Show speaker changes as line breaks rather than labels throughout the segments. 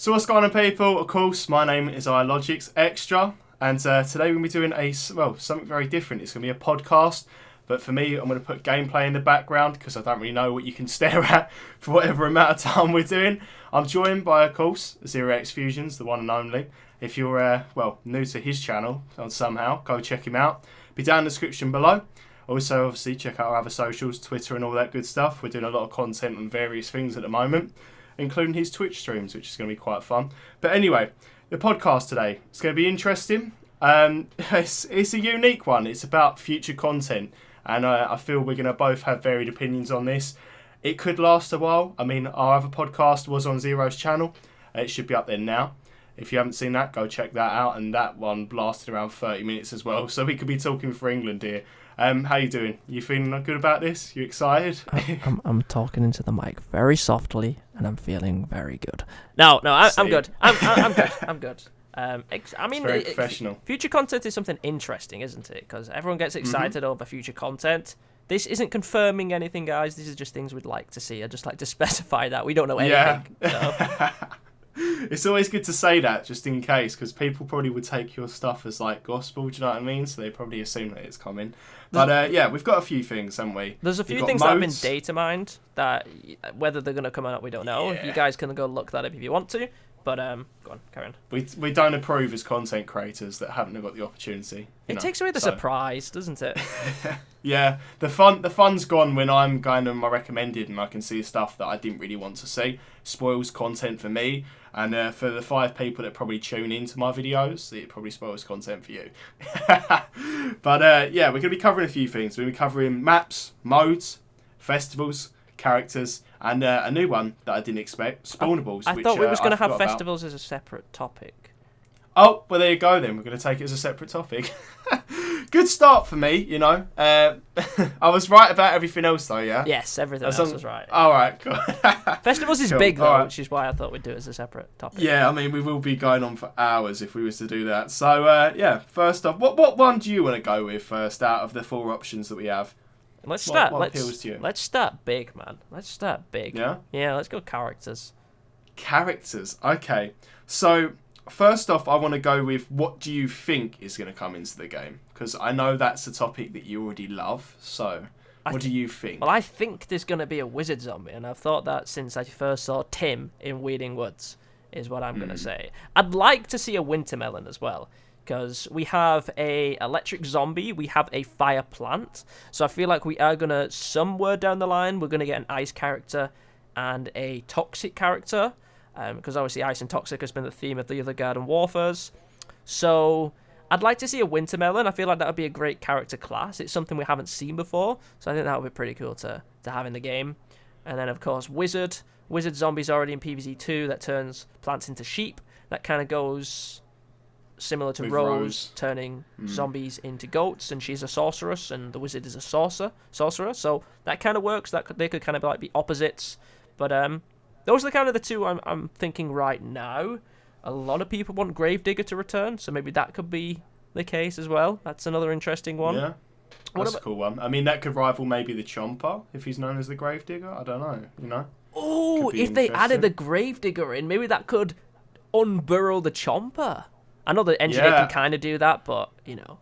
So what's going on, people? Of course, my name is iLogix Extra, and today we're going to be doing something very different. It's going to be a podcast, but for me, I'm going to put gameplay in the background because I don't really know what you can stare at for whatever amount of time we're doing. I'm joined by, of course, ZEROxPvZ, the one and only. If you're new to his channel somehow, go check him out. Be down in the description below. Also, obviously, check out our other socials, Twitter and all that good stuff. We're doing a lot of content on various things at the moment, including his Twitch streams, which is going to be quite fun. But anyway, the podcast today, it's going to be interesting. It's a unique one. It's about future content, and I feel we're going to both have varied opinions on this. It could last a while. I mean, our other podcast was on Zero's channel. It should be up there now. If you haven't seen that, go check that out. And that one lasted around 30 minutes as well. So we could be talking for England here. How you doing? You feeling good about this? You excited?
I'm talking into the mic very softly, and I'm feeling very good. No, I'm good. I'm good. I mean,
very professional.
Future content is something interesting, isn't it? Because everyone gets excited over future content. This isn't confirming anything, guys. These are just things we'd like to see. I'd just like to specify that we don't know anything.
Yeah. So. It's always good to say that, just in case, because people probably would take your stuff as like gospel, do you know what I mean? So they probably assume that it's coming. But yeah, we've got a few things, haven't we?
There's a few things that have been data mined that whether they're going to come out, we don't know. Yeah. You guys can go look that up if you want to. But go on, carry on.
We don't approve as content creators that haven't got the opportunity.
It takes away the surprise, doesn't it?
Yeah, the fun's gone when I'm going on my recommended and I can see stuff that I didn't really want to see. Spoils content for me, and for the 5 people that probably tune into my videos, it probably spoils content for you. But yeah, we're going to be covering a few things. We're going to be covering maps, modes, festivals, characters, and a new one that I didn't expect, spawnables.
I thought we was going to have festivals as a separate topic.
Oh, well, there you go then. We're going to take it as a separate topic. Good start for me, you know. I was right about everything else, though, yeah?
Yes, everything else was right.
All right, cool.
Festivals is big, though, right. Which is why I thought we'd do it as a separate topic.
Yeah, I mean, we will be going on for hours if we was to do that. So, yeah, first off, what one do you want to go with first out of the 4 options that we have?
Let's start.
What appeals to you?
Let's start big, man. Let's start big.
Yeah?
Yeah, let's go characters.
Characters, okay. So, first off, I want to go with what do you think is going to come into the game? Because I know that's a topic that you already love. So, what do you think?
Well, I think there's going to be a wizard zombie, and I've thought that since I first saw Tim in Weeding Woods, is what I'm going to say. I'd like to see a wintermelon as well, because we have a electric zombie, we have a fire plant, so I feel like we are going to, somewhere down the line, we're going to get an ice character and a toxic character. Because obviously ice and toxic has been the theme of the other Garden Warfares. So I'd like to see a Wintermelon. I feel like that would be a great character class. It's something we haven't seen before, so I think that would be pretty cool to have in the game. And then, of course, Wizard. Wizard zombie's already in PvZ 2 that turns plants into sheep. That kind of goes similar to Rose turning zombies into goats, and she's a sorceress, and the Wizard is a sorcerer. So that kind of works. They could kind of like be opposites. But those are the 2 I'm thinking right now. A lot of people want Gravedigger to return, so maybe that could be the case as well. That's another interesting one.
Yeah, that's a cool one. I mean, that could rival maybe the Chomper, if he's known as the Gravedigger. I don't know, you know?
Oh, if they added the Gravedigger in, maybe that could unburrow the Chomper. I know the engineer can kind of do that, but, you know.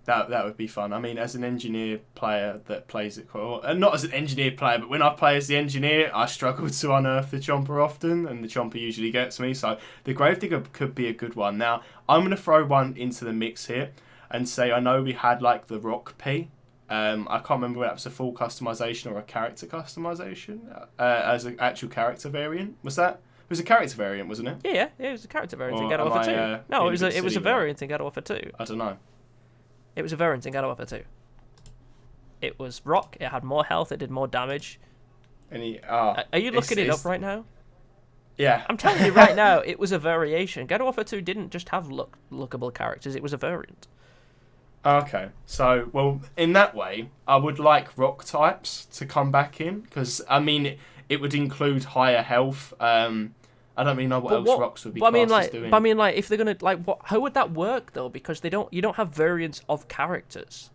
That would be fun. I mean, as an engineer player that plays it and not as an engineer player, but when I play as the engineer, I struggle to unearth the Chomper often, and the Chomper usually gets me. So the Gravedigger could be a good one. Now, I'm going to throw one into the mix here and say I know we had like the Rock P. I can't remember whether that was a full customization or a character customization as an actual character variant. Was that? It was a character variant, wasn't it?
Yeah, it was a character variant in God of War 2. No, it was a variant in God of War 2.
I don't know.
It was a variant in God of War 2. It was rock. It had more health. It did more damage. Are you looking it up right now?
Yeah.
I'm telling you right now, it was a variation. God of War 2 didn't just have lookable characters. It was a variant.
Okay. So, well, in that way, I would like rock types to come back in. Because, I mean, it would include higher health. I don't really know what else rocks would be classed as doing.
But I mean, like, if they're gonna how would that work though? Because you don't have variants of characters.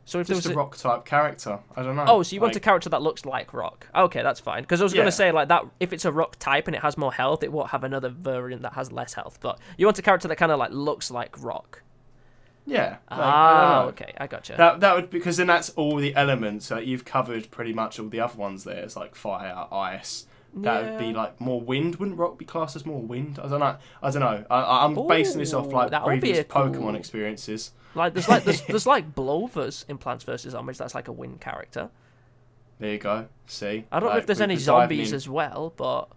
So if
just
there was
a rock type character, I don't know.
Oh, so you want a character that looks like rock? Okay, that's fine. Because I was going to say like that. If it's a rock type and it has more health, it won't have another variant that has less health. But you want a character that kind of like looks like rock.
Yeah. Like,
okay, I gotcha.
That would, because then that's all the elements. You've covered pretty much all the other ones there. It's like fire, ice. That would be like more wind. Wouldn't rock be classed as more wind? I don't know. I'm basing this off like previous Pokemon experiences.
Like there's like Blovers in Plants vs Zombies. That's like a wind character.
There you go. See.
I don't know if there's any zombies as well, but.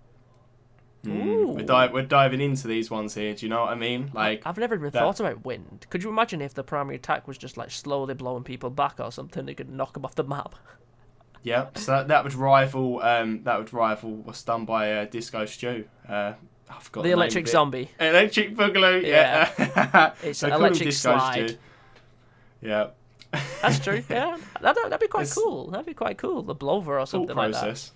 We're diving into these ones here. Do you know what I mean? Like
I've never even thought about wind. Could you imagine if the primary attack was just like slowly blowing people back or something? They could knock them off the map.
Yeah, so that would rival what's done by Disco Stew. I forgot
the electric zombie.
Electric Boogaloo. Yeah.
It's an electric slide.
Stew. Yeah.
That's true. Yeah, that'd be quite cool. That'd be quite cool. The Blover or something like that.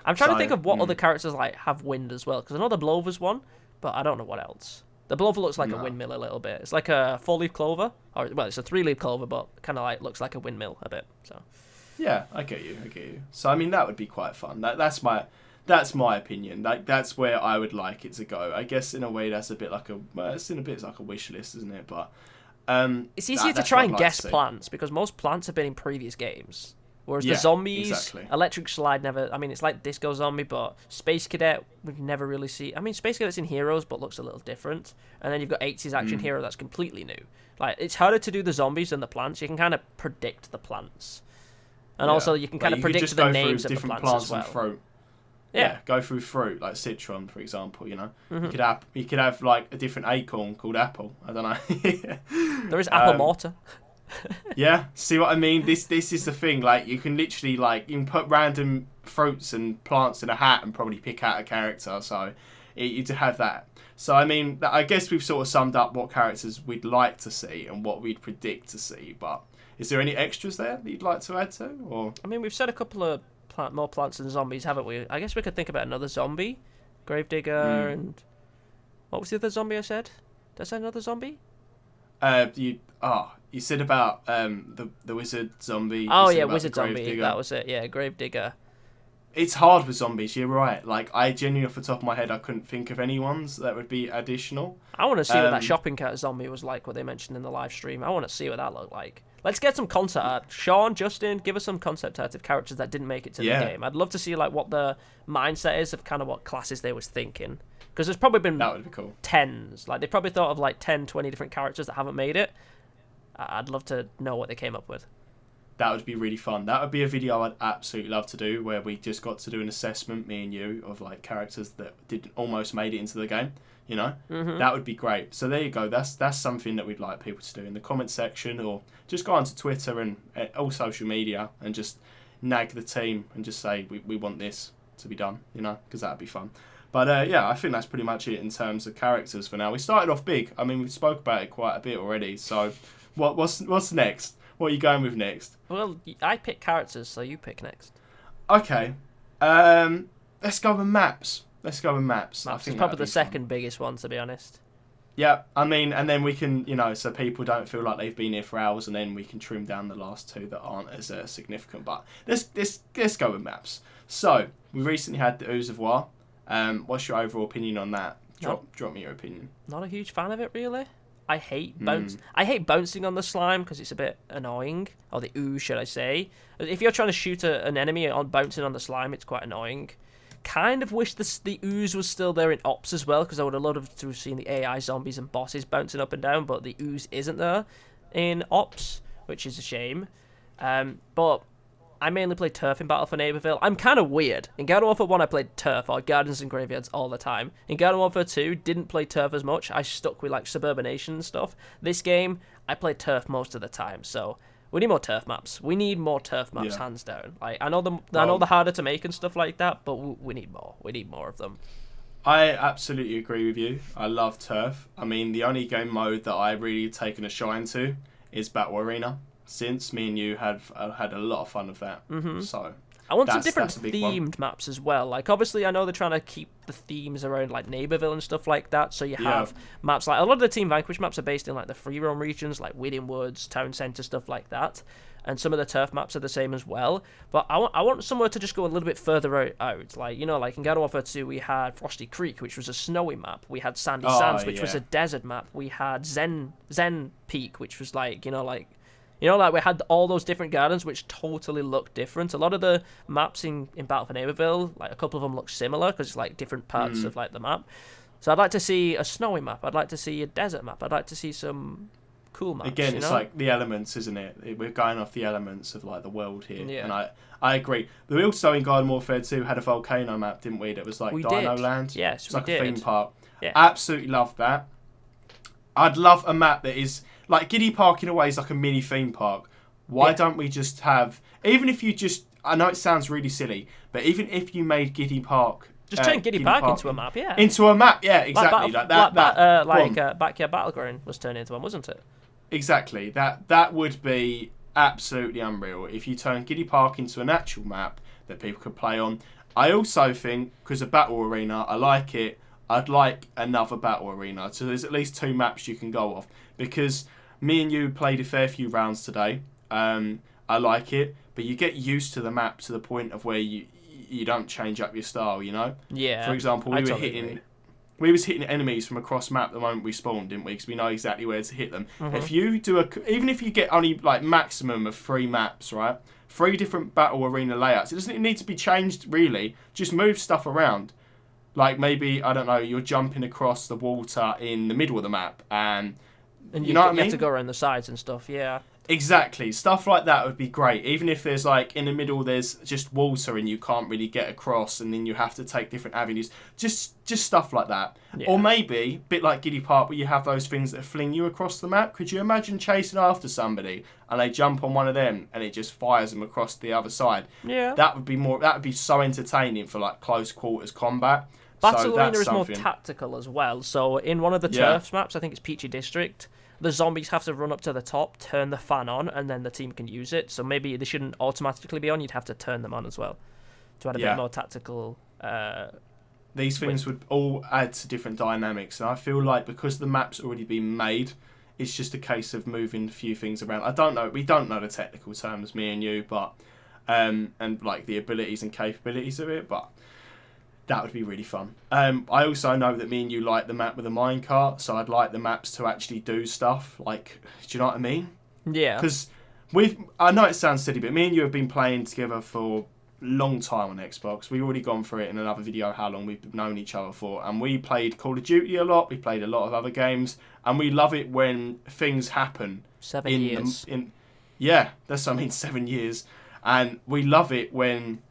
I'm trying to think of what other characters like have wind as well, because I know the Blover's one, but I don't know what else. The Blover looks like a windmill a little bit. It's like a 4-leaf clover, or well, it's a 3-leaf clover, but kind of like looks like a windmill a bit. So. Yeah,
I get you. So I mean, that would be quite fun. That's my opinion. Like that's where I would like it to go. I guess in a way that's a bit like it's like a wish list, isn't it? But
it's easier to try and guess plants because most plants have been in previous games. Whereas the zombies, Electric Slide never. I mean, it's like Disco Zombie, but Space Cadet we've never really seen. I mean, Space Cadet's in Heroes, but looks a little different. And then you've got 80s Action Hero that's completely new. Like it's harder to do the zombies than the plants. You can kind of predict the plants, and also you can kind of predict the names of the plants as well.
Fruit. Yeah, go through fruit like citron, for example. You know, you could have like a different acorn called apple. I don't know.
There is apple mortar.
Yeah, see what I mean? This is the thing. Like you can literally you can put random fruits and plants in a hat and probably pick out a character. So you to have that. So I mean, I guess we've sort of summed up what characters we'd like to see and what we'd predict to see. But is there any extras there that you'd like to add to? Or
I mean, we've said a couple of more plants and zombies, haven't we? I guess we could think about another zombie, Gravedigger, and what was the other zombie I said? Did I say another zombie?
You said about the wizard zombie.
Oh yeah, wizard zombie. That was it. Yeah, Gravedigger.
It's hard with zombies. You're right. Like I genuinely, off the top of my head, I couldn't think of any ones that would be additional.
I want to see what that shopping cart zombie was like. What they mentioned in the live stream. I want to see what that looked like. Let's get some concept art. Sean, Justin, give us some concept art of characters that didn't make it to the game. I'd love to see like what the mindset is of kind of what classes they was thinking. Because there's probably been
that would be cool.
Tens. Like they probably thought of like 10, 20 different characters that haven't made it. I'd love to know what they came up with.
That would be really fun. That would be a video I'd absolutely love to do, where we just got to do an assessment, me and you, of like characters that almost made it into the game. You know, that would be great. So there you go. That's something that we'd like people to do in the comment section, or just go onto Twitter and all social media and just nag the team and just say we want this to be done. You know, because that'd be fun. But yeah, I think that's pretty much it in terms of characters for now. We started off big. I mean, we spoke about it quite a bit already. So what's next? What are you going with next?
Well, I pick characters, so you pick next.
Okay. Let's go with maps. Maps
is probably the second biggest one, to be honest.
Yeah, I mean, and then we can, so people don't feel like they've been here for hours, and then we can trim down the last two that aren't as significant. But let's go with maps. So, we recently had the Ooze of War. What's your overall opinion on that? Drop me your opinion.
Not a huge fan of it, really. I hate bouncing on the slime because it's a bit annoying, or the ooze, should I say? If you're trying to shoot an enemy on bouncing on the slime, it's quite annoying. Kind of wish the ooze was still there in ops as well, because I would have loved to have seen the AI zombies and bosses bouncing up and down, but the ooze isn't there in ops, which is a shame. But I mainly play turf in Battle for Neighbourville. I'm kind of weird. In Garden Warfare 1, I played turf, or gardens and graveyards all the time. In Garden Warfare 2, didn't play turf as much. I stuck with, like, Suburbanation and stuff. This game, I play turf most of the time, so we need more turf maps. We need more turf maps, hands down. Like, I know they're harder to make and stuff like that, but we need more. We need more of them.
I absolutely agree with you. I love turf. I mean, the only game mode that I really taken a shine to is Battle Arena. Since me and you have had a lot of fun with that. So
I want some different themed maps as well. Like, obviously, I know they're trying to keep the themes around, like, Neighbourville and stuff like that. So you have maps like... A lot of the Team Vanquish maps are based in, like, the free roam regions, like Windmill Woods, Town Centre, stuff like that. and some of the turf maps are the same as well. But I want somewhere to just go a little bit further out. Like, you know, like in Garden Warfare 2, we had Frosty Creek, which was a snowy map. We had Sandy Sands, which was a desert map. We had Zen Peak, which was like, like we had all those different gardens which totally look different. A lot of the maps in Battle for Neighborville, like a couple of them look similar because it's like different parts of like the map. So I'd like to see a snowy map. I'd like to see a desert map. I'd like to see some cool maps.
Again, it's like the elements, isn't it? We're going off the elements of like the world here. Yeah. And I agree. But we also in Garden Warfare 2 had a volcano map, didn't we? That was like Dino Land.
Yes,
it's like a theme park.
Yeah.
Absolutely love that. I'd love a map that is like Giddy Park in a way is like a mini theme park. Why don't we just have, even if you just, I know it sounds really silly, but even if you made Giddy Park,
just turn Giddy Park into a map, yeah.
Into a map, yeah, exactly.
Backyard Battleground was turned into one, wasn't it?
Exactly. That would be absolutely unreal if you turn Giddy Park into an actual map that people could play on. I also think, because of Battle Arena, I like it. I'd like another Battle Arena. So there's at least 2 maps you can go off. Because me and you played a fair few rounds today. I like it. But you get used to the map to the point of where you don't change up your style, you know?
Yeah.
For example, we was hitting enemies from across map the moment we spawned, didn't we? Because we know exactly where to hit them. Mm-hmm. If you do even if you get only like maximum of 3 maps, right? 3 different Battle Arena layouts. It doesn't need to be changed really. Just move stuff around. Like maybe, I don't know, you're jumping across the water in the middle of the map and you know what I mean?
You have to go around the sides and stuff, yeah.
Exactly. Stuff like that would be great. Even if there's like in the middle there's just water and you can't really get across and then you have to take different avenues. Just stuff like that. Yeah. Or maybe, a bit like Giddy Park, where you have those things that fling you across the map. Could you imagine chasing after somebody and they jump on one of them and it just fires them across the other side?
Yeah.
That would be so entertaining for like close quarters combat.
Battle Arena is more tactical as well. So in one of the turfs maps, I think it's Peachy District, the zombies have to run up to the top, turn the fan on, and then the team can use it. So maybe they shouldn't automatically be on. You'd have to turn them on as well to add a bit more tactical.
These things would all add to different dynamics. And I feel like because the map's already been made, it's just a case of moving a few things around. I don't know. We don't know the technical terms, me and you, but and like the abilities and capabilities of it, but that would be really fun. I also know that me and you like the map with a minecart, so I'd like the maps to actually do stuff. Like, do you know what I mean?
Yeah.
Because I know it sounds silly, but me and you have been playing together for a long time on Xbox. We've already gone through it in another video, how long we've known each other for. And we played Call of Duty a lot. We played a lot of other games. And we love it when things happen.
7 years.
Yeah, that's what I mean, 7 years. And we love it when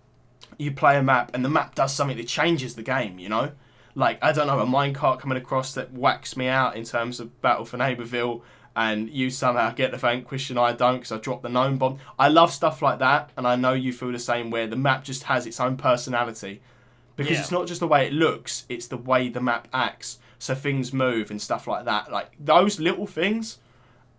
you play a map and the map does something that changes the game, you know? Like, I don't know, a minecart coming across that whacks me out in terms of Battle for Neighborville and you somehow get the Vanquish and I don't because I dropped the gnome bomb. I love stuff like that, and I know you feel the same, where the map just has its own personality. Because it's not just the way it looks, it's the way the map acts. So things move and stuff like that. Like, those little things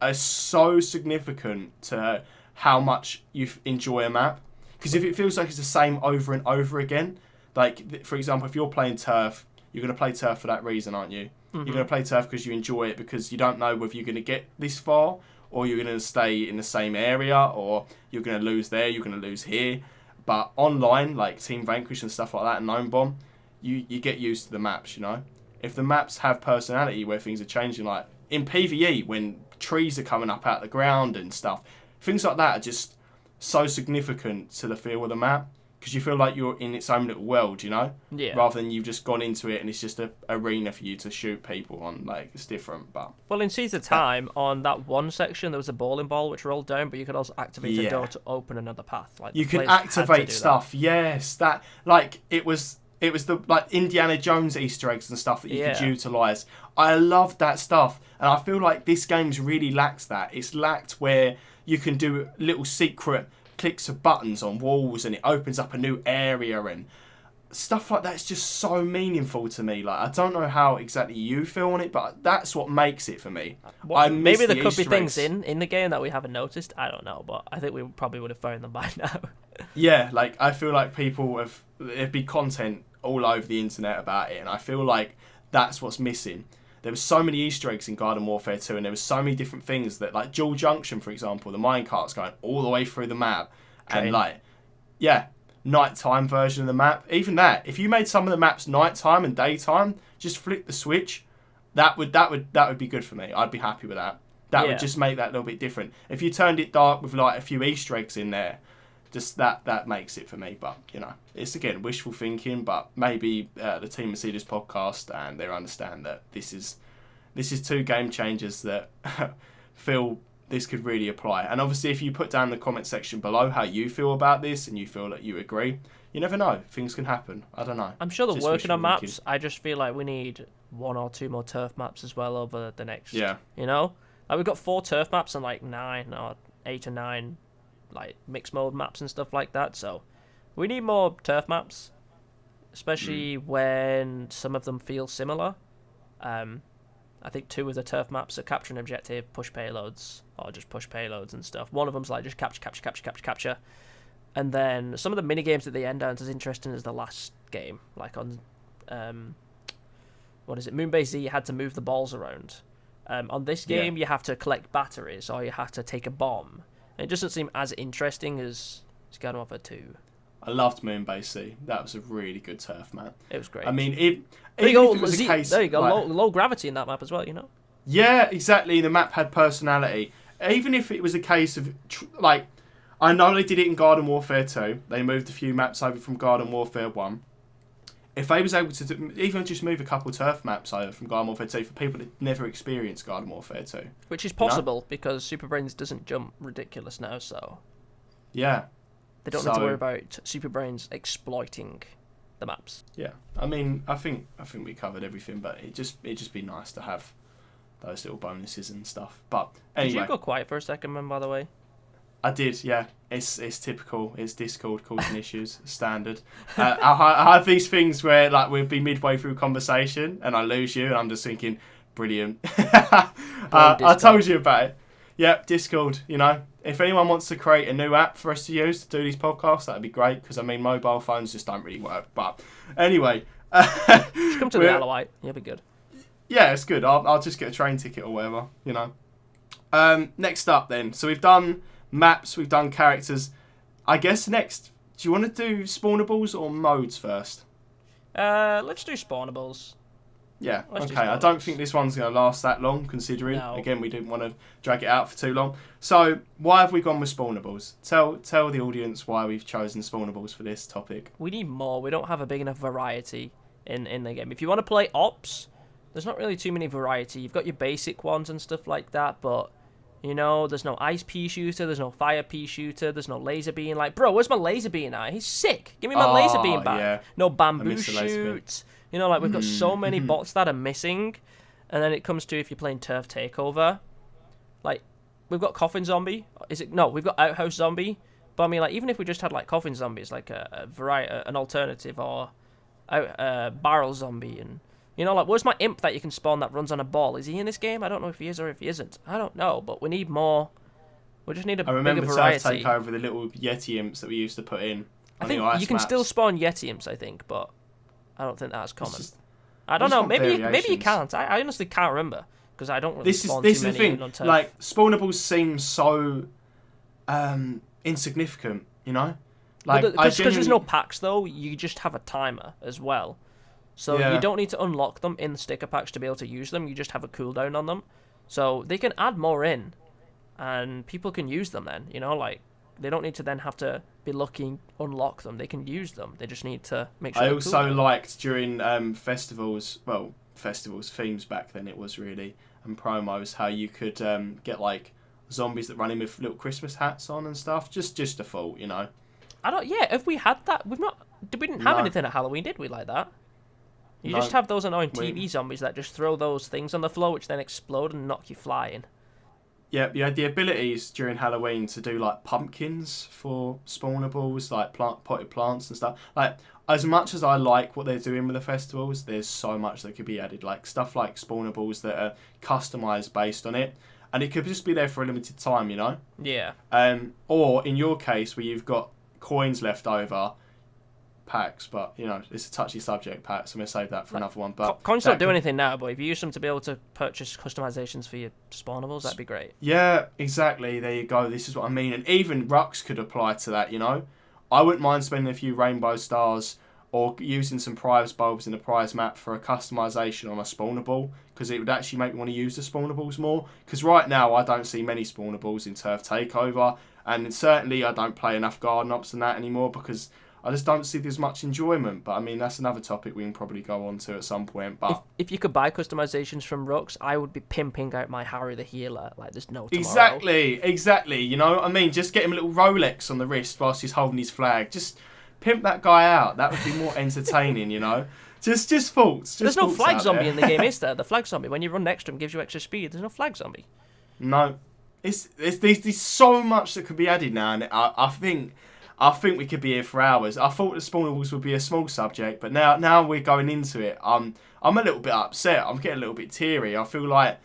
are so significant to how much you enjoy a map. Because if it feels like it's the same over and over again, like, for example, if you're playing turf, you're going to play turf for that reason, aren't you? Mm-hmm. You're going to play turf because you enjoy it, because you don't know whether you're going to get this far, or you're going to stay in the same area, or you're going to lose there, you're going to lose here. But online, like Team Vanquish and stuff like that, and Gnome Bomb, you get used to the maps, you know? If the maps have personality where things are changing, like in PvE, when trees are coming up out of the ground and stuff, things like that are just so significant to the feel of the map, because you feel like you're in its own little world, you know?
Yeah.
Rather than you've just gone into it and it's just a arena for you to shoot people on. Like, it's different, but...
Well, in Seas of Time, on that one section, there was a bowling ball which rolled down, but you could also activate a door to open another path. Like,
you could activate stuff, yes. That, like, it was the, like, Indiana Jones Easter eggs and stuff that you could utilise. I loved that stuff, and I feel like this game's really lacked that. It's lacked where you can do little secret clicks of buttons on walls and it opens up a new area and stuff like that. It's just so meaningful to me. Like, I don't know how exactly you feel on it, but that's what makes it for me.
Maybe there could be things in the game that we haven't noticed. I don't know, but I think we probably would have found them by now.
Yeah, like, I feel like there'd be content all over the internet about it, and I feel like that's what's missing. there were so many Easter eggs in Garden Warfare 2, and there were so many different things that, like Dual Junction, for example, the minecart's going all the way through the map, and like, yeah, nighttime version of the map. Even that, if you made some of the maps nighttime and daytime, just flip the switch, that would be good for me. I'd be happy with that. That would just make that a little bit different. If you turned it dark with like a few Easter eggs in there, just that makes it for me. But you know, it's again wishful thinking. But maybe the team will see this podcast and they understand that this is two game changers that feel this could really apply. And obviously, if you put down in the comment section below how you feel about this and you feel that you agree, you never know. Things can happen. I don't know.
I'm sure they're working on maps. I just feel like we need 1 or 2 more turf maps as well over the next.
Yeah.
You know, like we've got 4 turf maps and like 9 or 8 or 9 like mixed mode maps and stuff like that. So we need more turf maps, especially when some of them feel similar. I think 2 of the turf maps are capture an objective, push payloads, or just push payloads and stuff. One of them's like just capture. And then some of the mini games at the end aren't as interesting as the last game. Like on, what is it? Moonbase Z, you had to move the balls around. On this game, you have to collect batteries or you have to take a bomb. And it doesn't seem as interesting as Garden Warfare 2.
I loved Moonbase C. That was a really good turf map.
It was great.
I mean,
there you go.
Like,
low gravity in that map as well, you know?
Yeah, exactly. The map had personality. Even if it was a case of, like, I know they did it in Garden Warfare 2. They moved a few maps over from Garden Warfare 1. If they was able to even just move a couple turf maps over from Garden Warfare 2 for people that never experienced Garden Warfare 2.
Which is possible because Super Brains doesn't jump ridiculous now, so...
Yeah.
They don't need to worry about Super Brains exploiting the maps.
Yeah. I mean, I think we covered everything, but it'd just be nice to have those little bonuses and stuff. But anyway.
Did you go quiet for a second, man, by the way?
I did, yeah. It's typical. It's Discord causing issues. Standard. I have these things where like we'll be midway through conversation and I lose you and I'm just thinking, brilliant. I told you about it. Yep, Discord. You know, if anyone wants to create a new app for us to use to do these podcasts, that'd be great. Because I mean, mobile phones just don't really work. But anyway,
just come to the Alawite. You'll be good.
Yeah, it's good. I'll just get a train ticket or whatever. You know. Next up, then. So we've done maps, we've done characters. I guess next, do you want to do spawnables or modes first?
Let's do spawnables.
Yeah, okay. I don't think this one's going to last that long, considering, again, we didn't want to drag it out for too long. So, why have we gone with spawnables? Tell the audience why we've chosen spawnables for this topic.
We need more. We don't have a big enough variety in the game. If you want to play ops, there's not really too many variety. You've got your basic ones and stuff like that, but... You know, there's no ice pea shooter, there's no fire pea shooter, there's no laser beam. Like, bro, where's my laser beam at? He's sick. Give me my laser beam back. Yeah. No bamboo shoot. You know, like, we've got so many bots that are missing. And then it comes to if you're playing Turf Takeover. Like, we've got Coffin Zombie. No, we've got Outhouse Zombie. But I mean, like, even if we just had, like, Coffin Zombies, like a variety, an alternative, or Barrel Zombie, and... You know, like, where's my imp that you can spawn that runs on a ball? Is he in this game? I don't know if he is or if he isn't. I don't know, but we need more. We just need a bigger variety. I remember
Turf Takeover, the little Yeti imps that we used to put in.
I think you can still spawn Yeti imps, I think, but I don't think that's common. I don't know. Maybe you can't. I honestly can't remember because I don't really spawn too many. This is the thing.
Like, spawnables seem so insignificant, you know?
Like, because there's no packs, though, you just have a timer as well. So you don't need to unlock them in the sticker packs to be able to use them. You just have a cooldown on them. So they can add more in, and people can use them then. You know, like, they don't need to then have to be looking, unlock them. They can use them. They just need to make sure
I also liked during festivals, themes back then it was really, and promos, how you could get, like, zombies that run in with little Christmas hats on and stuff. Just default, you know.
If we had that, we didn't have anything at Halloween, did we, like that? You just have those annoying TV zombies that just throw those things on the floor which then explode and knock you flying.
Yeah, you had the abilities during Halloween to do, like, pumpkins for spawnables, like potted plants and stuff. Like, as much as I like what they're doing with the festivals, there's so much that could be added. Like, stuff like spawnables that are customised based on it. And it could just be there for a limited time, you know?
Yeah.
Or, in your case, where you've got coins left over... packs, but you know it's a touchy subject, Pat. So I'm gonna save that for another one. But
Coins don't do anything now, but if you use them to be able to purchase customizations for your spawnables, that'd be great.
Yeah, exactly. There you go. This is what I mean, and even Rux could apply to that. You know, I wouldn't mind spending a few rainbow stars or using some prize bulbs in the prize map for a customization on a spawnable, because it would actually make me want to use the spawnables more. Because right now I don't see many spawnables in Turf Takeover, and certainly I don't play enough garden ops than that anymore because I just don't see there's much enjoyment. But I mean, that's another topic we can probably go on to at some point. But
if you could buy customizations from Rux, I would be pimping out my Harry the Healer like there's no tomorrow.
Exactly. You know what I mean? Just get him a little Rolex on the wrist whilst he's holding his flag. Just pimp that guy out. That would be more entertaining, you know? Just thoughts.
There's no flag zombie in the game, is there? The flag zombie, when you run next to him, gives you extra speed. There's no flag zombie.
No. There's so much that could be added now, and I think we could be here for hours. I thought the spawnables would be a small subject, but now we're going into it. I'm a little bit upset. I'm getting a little bit teary. I feel like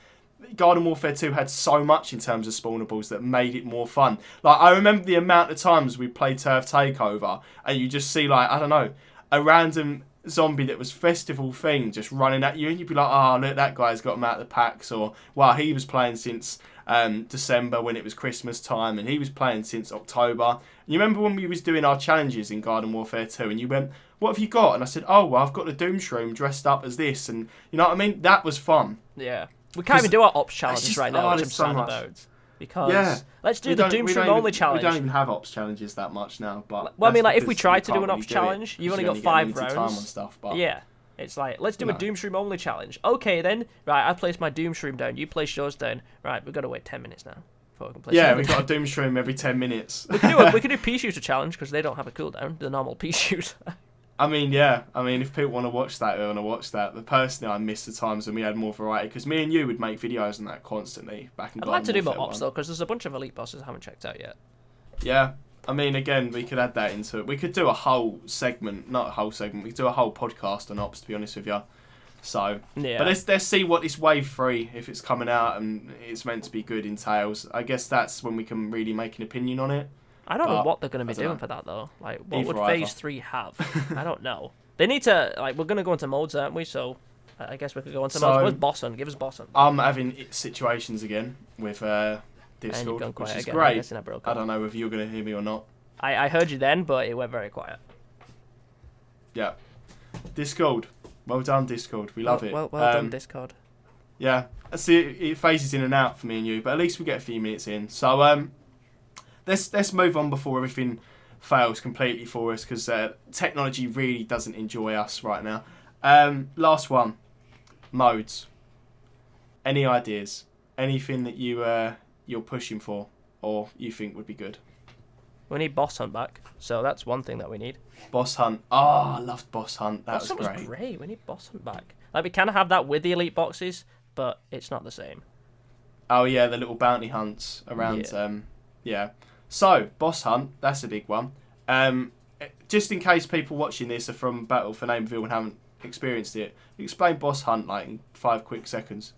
Garden Warfare 2 had so much in terms of spawnables that made it more fun. Like, I remember the amount of times we played Turf Takeover, and you just see, like, I don't know, a random zombie that was festival thing just running at you, and you'd be like, oh, look, that guy's got him out of the packs, or, wow, he was playing since December when it was Christmas time, and he was playing since October. And you remember when we was doing our challenges in Garden Warfare 2, and you went, what have you got? And I said, oh, well, I've got the Doom Shroom dressed up as this, and you know what I mean? That was fun.
Yeah. We can't even do our ops challenges right now, which I'm sad about. Because let's do the Doom Shroom only challenge.
We don't even have ops challenges that much now. But
well, I mean, like, if we try to do an ops challenge, you've only got 5 rounds.
Time on stuff, but
yeah. It's like, let's do a Doom Shroom only challenge. Okay, then. Right, I placed my Doom Shroom down. You place yours down. Right, we've got to wait 10 minutes now before we can place
yeah, we've got a Doom Shroom every 10 minutes.
we could do Pea Shooter challenge because they don't have a cooldown, the normal Pea Shooter.
I mean, yeah. I mean, if people want to watch that, they want to watch that. But personally, I miss the times when we had more variety, because me and you would make videos on that constantly back in.
I'd like to do more ops though, because there's a bunch of elite bosses I haven't checked out yet.
Yeah, I mean, again, we could add that into it. We could do a whole segment, not a whole segment. We could do a whole podcast on ops, to be honest with you. So,
yeah.
But let's see what this wave 3, if it's coming out and it's meant to be good, entails. I guess that's when we can really make an opinion on it.
I don't know what they're going to be doing for that, though. Like, what would Phase 3 have? I don't know. They need to, like, we're going to go into modes, aren't we? So, I guess we could go into modes. Where's Boss Hunt? Give us Boss Hunt.
I'm having situations again with Discord, which is great. I don't know if you're going to hear me or not.
I heard you then, but it went very quiet.
Yeah. Discord. Well done, Discord. We love it.
Well done, Discord.
Yeah. See, it phases in and out for me and you, but at least we get a few minutes in. So, let's move on before everything fails completely for us, because technology really doesn't enjoy us right now. Last one, modes. Any ideas? Anything that you're pushing for or you think would be good?
We need Boss Hunt back, so that's one thing that we need.
Boss Hunt. Oh, I loved Boss Hunt. That was great.
Was great. We need Boss Hunt back. Like, we kind of have that with the elite boxes, but it's not the same.
Oh yeah, the little bounty hunts around. Yeah. So, Boss Hunt, that's a big one. Just in case people watching this are from Battle for Nameville and haven't experienced it, explain Boss Hunt like in 5 quick seconds.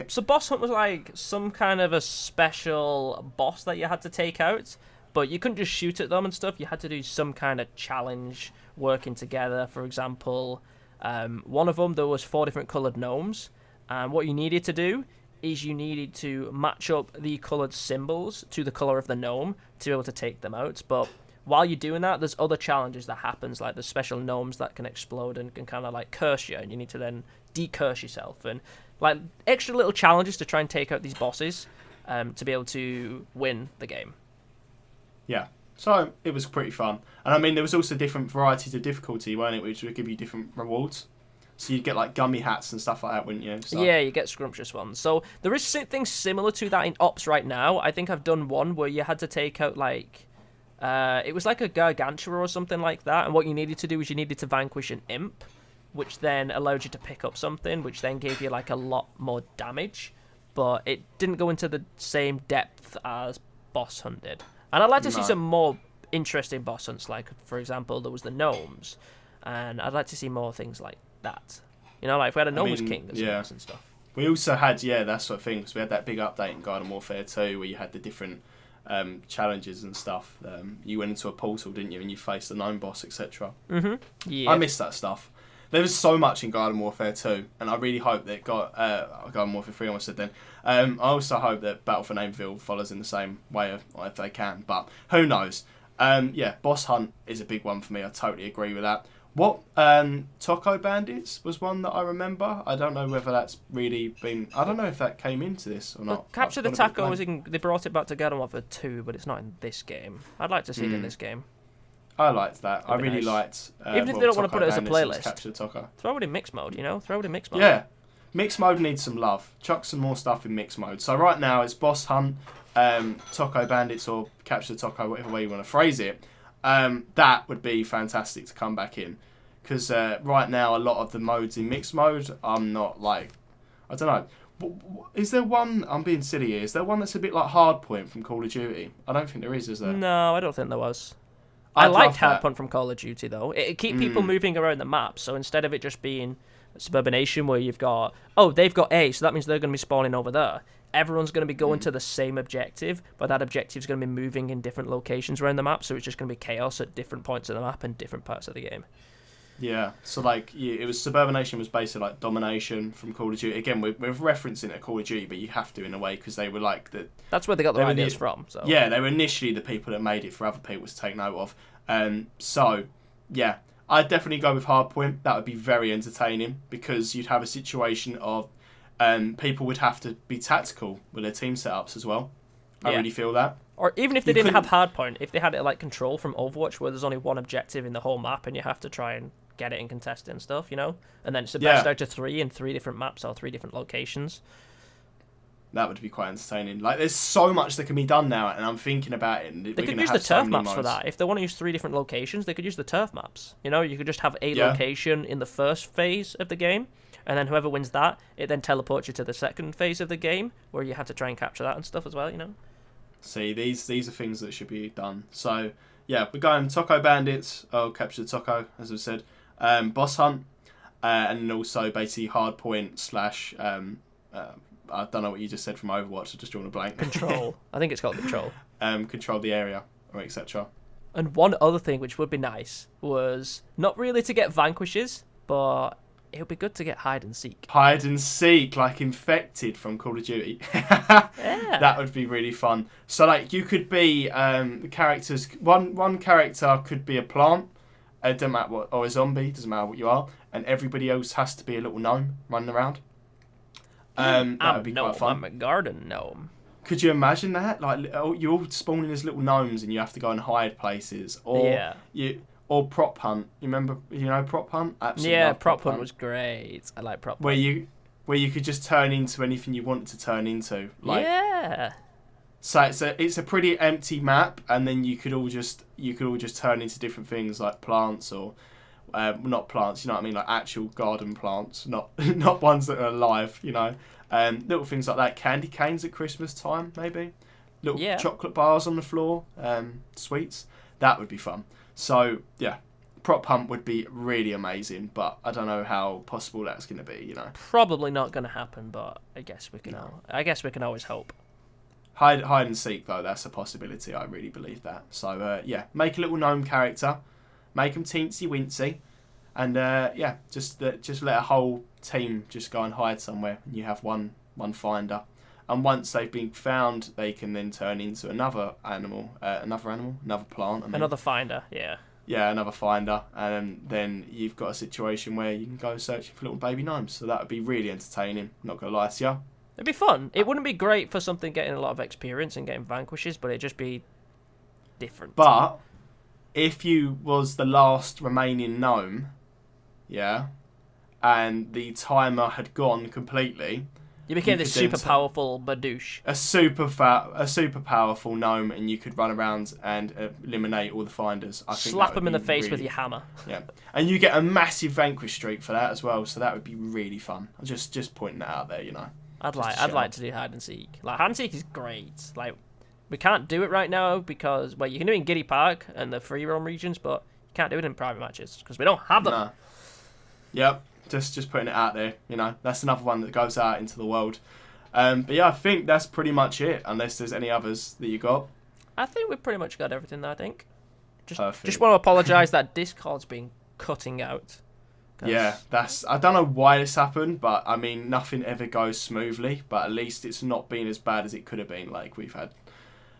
So Boss Hunt was like some kind of a special boss that you had to take out, but you couldn't just shoot at them and stuff. You had to do some kind of challenge working together. For example, one of them, there was 4 different coloured gnomes, and what you needed to do is you needed to match up the coloured symbols to the colour of the gnome to be able to take them out. But while you're doing that, there's other challenges that happens, like there's special gnomes that can explode and can kind of like curse you, and you need to then decurse yourself, and like extra little challenges to try and take out these bosses to be able to win the game.
Yeah, so it was pretty fun. And I mean, there was also different varieties of difficulty, weren't it, which would give you different rewards. So you'd get like gummy hats and stuff like that, wouldn't you? So.
Yeah, you get scrumptious ones. So there is things similar to that in Ops right now. I think I've done one where you had to take out like... it was like a Gargantua or something like that, and what you needed to do is you needed to vanquish an imp, which then allowed you to pick up something, which then gave you like a lot more damage, but it didn't go into the same depth as Boss Hunt did. And I'd like to see some more interesting boss hunts, like, for example, there was the gnomes, and I'd like to see more things like that. You know, like if we had a Gnomes King and stuff.
We also had, that sort of thing, because we had that big update in Garden Warfare 2 where you had the different challenges and stuff. You went into a portal, didn't you, and you faced the gnome boss, etc.
Yeah.
I miss that stuff. There was so much in Garden Warfare 2, and I really hope that Garden Warfare 3, I almost said then. I also hope that Battle for Nameville follows in the same way if they can, but who knows. Boss Hunt is a big one for me. I totally agree with that. What Taco Bandits was one that I remember. I don't know whether that's really been. I don't know if that came into this or not.
Well, Capture the Taco they brought it back to Garden Warfare 2, but it's not in this game. I'd like to see it in this game.
I liked that. I really liked.
Even if they don't want to put it as a playlist,
Capture the Taco.
Throw it in mixed mode. Throw it in mixed mode.
Yeah, mixed mode needs some love. Chuck some more stuff in mixed mode. So right now it's Boss Hunt, Taco Bandits, or Capture the Taco, whatever way you want to phrase it. That would be fantastic to come back in, because right now a lot of the modes in mixed mode, I'm not like, I don't know. Is there one? I'm being silly here. Is there one that's a bit like Hardpoint from Call of Duty? I don't think there is there?
No, I don't think there was. I liked Hardpoint from Call of Duty though. It keep people moving around the map. So instead of it just being suburbanation where you've got, they've got A, so that means they're going to be spawning over there. Everyone's going to be going to the same objective, but that objective's going to be moving in different locations around the map, so it's just going to be chaos at different points of the map and different parts of the game.
Yeah, so like it was Suburbanation was basically like Domination from Call of Duty. Again, we're referencing a Call of Duty, but you have to in a way because they were like the.
That's where they got their ideas from. So
yeah, they were initially the people that made it for other people to take note of. So yeah, I'd definitely go with Hardpoint. That would be very entertaining because you'd have a situation of people would have to be tactical with their team setups as well. I really feel that.
Or even if they didn't have Hardpoint, if they had it like Control from Overwatch, where there's only one objective in the whole map and you have to try and get it and contest it and stuff, and then it's the best out of 3 in 3 different maps or 3 different locations.
That would be quite entertaining. Like, there's so much that can be done now, and I'm thinking about it. And
they could use the turf maps for that. If they want to use 3 different locations, they could use the turf maps. You could just have a location in the first phase of the game, and then whoever wins that, it then teleports you to the second phase of the game, where you have to try and capture that and stuff as well,
See, these are things that should be done. So, yeah, we're going Taco Bandits, Capture the Taco, as I said, Boss Hunt, and then also basically Hardpoint / I don't know what you just said from Overwatch, I just drawn a blank.
Control. I think it's called Control.
Control the area, or etc.
And one other thing which would be nice was not really to get vanquishes, but it would be good to get hide and seek.
Hide and seek, like Infected from Call of Duty. That would be really fun. So, like, you could be the characters. One character could be a plant. It doesn't matter what, or a zombie. Doesn't matter what you are, and everybody else has to be a little gnome running around. That would be quite fun.
I'm a garden gnome.
Could you imagine that? Like, you're all spawning as little gnomes, and you have to go and hide places. Or Or Prop Hunt. You remember, Prop Hunt? Absolutely.
Yeah, Prop Hunt was great. I like Prop Hunt.
Where you could just turn into anything you wanted to turn into. Like,
yeah.
So it's a pretty empty map, and then you could all just turn into different things like plants or not plants. You know what I mean? Like actual garden plants, not ones that are alive. Little things like that. Candy canes at Christmas time, maybe. Little chocolate bars on the floor. Sweets. That would be fun. So, yeah, Prop Hunt would be really amazing, but I don't know how possible that's going to be,
Probably not going to happen, but I guess we can always hope.
Hide and seek, though, that's a possibility. I really believe that. So, make a little gnome character, make them teensy-wincy, and, just let a whole team just go and hide somewhere, and you have one finder. And once they've been found, they can then turn into another plant.
Another finder, yeah.
Yeah, another finder. And then you've got a situation where you can go searching for little baby gnomes. So that would be really entertaining, not going to lie to you.
It'd be fun. It wouldn't be great for something getting a lot of experience and getting vanquishes, but it'd just be different.
But if you was the last remaining gnome, and the timer had gone completely...
You became this super powerful badoosh.
A super powerful gnome, and you could run around and eliminate all the finders. I think
slap them in the face with your hammer.
Yeah, and you get a massive vanquish streak for that as well. So that would be really fun. I'm just pointing that out there,
I'd like to do hide and seek. Like hide and seek is great. Like we can't do it right now because you can do it in Giddy Park and the free roam regions, but you can't do it in private matches because we don't have them.
Nah. Yep. Just putting it out there, That's another one that goes out into the world. But yeah, I think that's pretty much it, unless there's any others that you got.
I think we've pretty much got everything there, I think.
Perfect.
Just want to apologise that Discord's been cutting out.
Yeah, I don't know why this happened, but I mean, nothing ever goes smoothly, but at least it's not been as bad as it could have been. Like, we've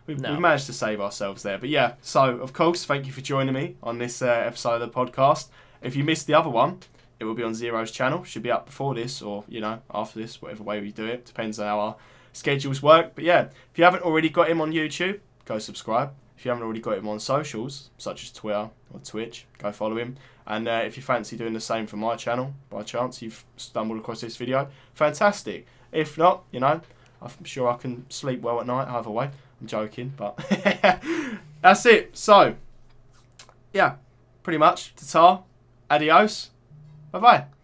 managed to save ourselves there. But yeah, so, of course, thank you for joining me on this episode of the podcast. If you missed the other one, it will be on Zero's channel. Should be up before this or, after this, whatever way we do it. Depends on how our schedules work. But yeah, if you haven't already got him on YouTube, go subscribe. If you haven't already got him on socials, such as Twitter or Twitch, go follow him. And if you fancy doing the same for my channel, by chance you've stumbled across this video, fantastic. If not, I'm sure I can sleep well at night either way. I'm joking, but that's it. So, yeah, pretty much. Ta-ta. Adios. Bye-bye.